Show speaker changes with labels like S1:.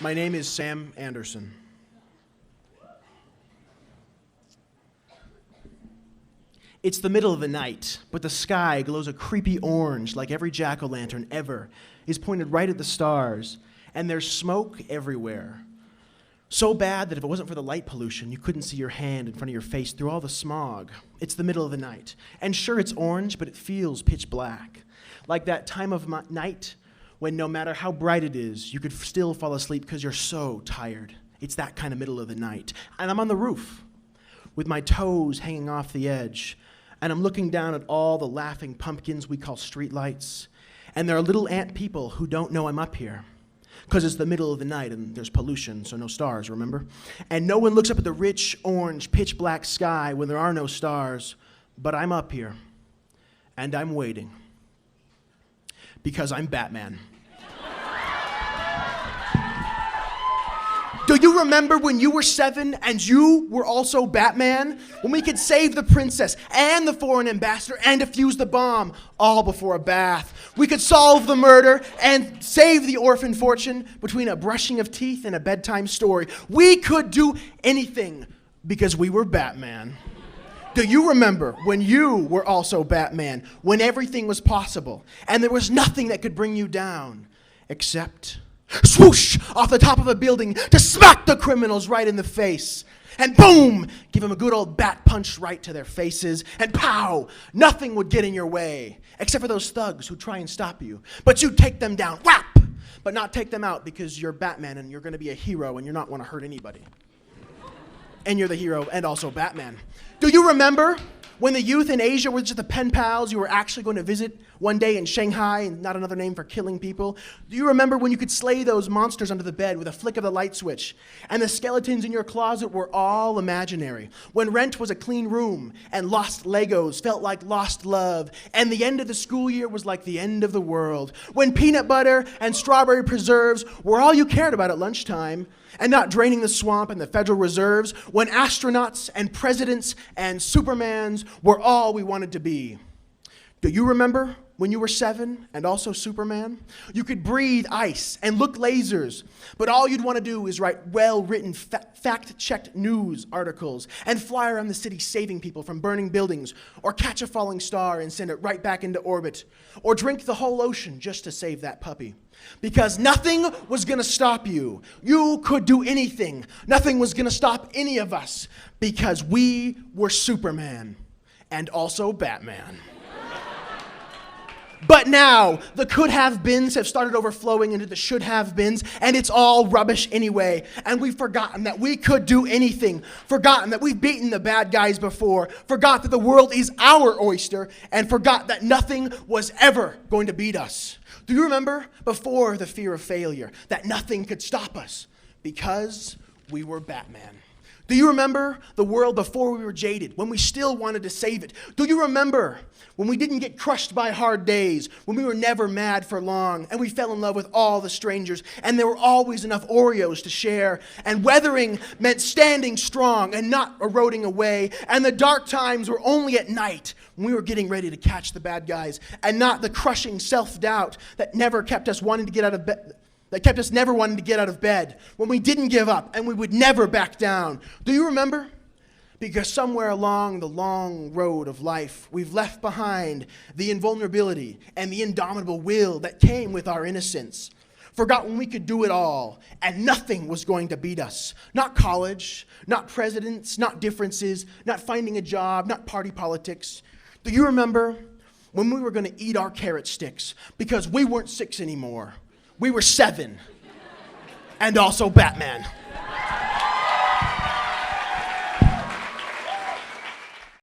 S1: My name is Sam Anderson. It's the middle of the night, but the sky glows a creepy orange like every jack-o'-lantern ever is pointed right at the stars, and there's smoke everywhere. So bad that if it wasn't for the light pollution, you couldn't see your hand in front of your face through all the smog. It's the middle of the night, and sure, it's orange, but it feels pitch black. Like that time of night when no matter how bright it is, you could still fall asleep because you're so tired. It's that kind of middle of the night. And I'm on the roof with my toes hanging off the edge, and I'm looking down at all the laughing pumpkins we call streetlights, and there are little ant people who don't know I'm up here because it's the middle of the night and there's pollution, so no stars, remember? And no one looks up at the rich, orange, pitch black sky when there are no stars, but I'm up here, and I'm waiting because I'm Batman. Do you remember when you were 7 and you were also Batman? When we could save the princess and the foreign ambassador and defuse the bomb all before a bath. We could solve the murder and save the orphan fortune between a brushing of teeth and a bedtime story. We could do anything because we were Batman. Do you remember when you were also Batman, when everything was possible and there was nothing that could bring you down except swoosh off the top of a building to smack the criminals right in the face. And boom, give them a good old bat punch right to their faces. And pow, nothing would get in your way, except for those thugs who try and stop you. But you'd take them down, whap, but not take them out because you're Batman and you're going to be a hero and you're not want to hurt anybody. And you're the hero and also Batman. Do you remember when the youth in Asia were just the pen pals you were actually going to visit one day in Shanghai, and not another name for killing people? Do you remember when you could slay those monsters under the bed with a flick of the light switch, and the skeletons in your closet were all imaginary? When rent was a clean room, and lost Legos felt like lost love, and the end of the school year was like the end of the world? When peanut butter and strawberry preserves were all you cared about at lunchtime, and not draining the swamp and the Federal Reserves? When astronauts and presidents and Supermans were all we wanted to be? Do you remember when you were 7 and also Superman? You could breathe ice and look lasers, but all you'd want to do is write well-written, fact-checked news articles and fly around the city saving people from burning buildings, or catch a falling star and send it right back into orbit, or drink the whole ocean just to save that puppy. Because nothing was going to stop you. You could do anything. Nothing was going to stop any of us because we were Superman and also Batman. But now, the could-have bins have started overflowing into the should-have bins, and it's all rubbish anyway. And we've forgotten that we could do anything, forgotten that we've beaten the bad guys before, forgot that the world is our oyster, and forgot that nothing was ever going to beat us. Do you remember before the fear of failure, that nothing could stop us because we were Batman? Do you remember the world before we were jaded, when we still wanted to save it? Do you remember when we didn't get crushed by hard days, when we were never mad for long, and we fell in love with all the strangers, and there were always enough Oreos to share, and weathering meant standing strong and not eroding away, and the dark times were only at night when we were getting ready to catch the bad guys, and not the crushing self-doubt that never kept us wanting to get out of bed, that kept us never wanting to get out of bed, when we didn't give up and we would never back down. Do you remember? Because somewhere along the long road of life, we've left behind the invulnerability and the indomitable will that came with our innocence. Forgot when we could do it all and nothing was going to beat us. Not college, not presidents, not differences, not finding a job, not party politics. Do you remember when we were going to eat our carrot sticks because we weren't 6 anymore? We were 7. And also Batman.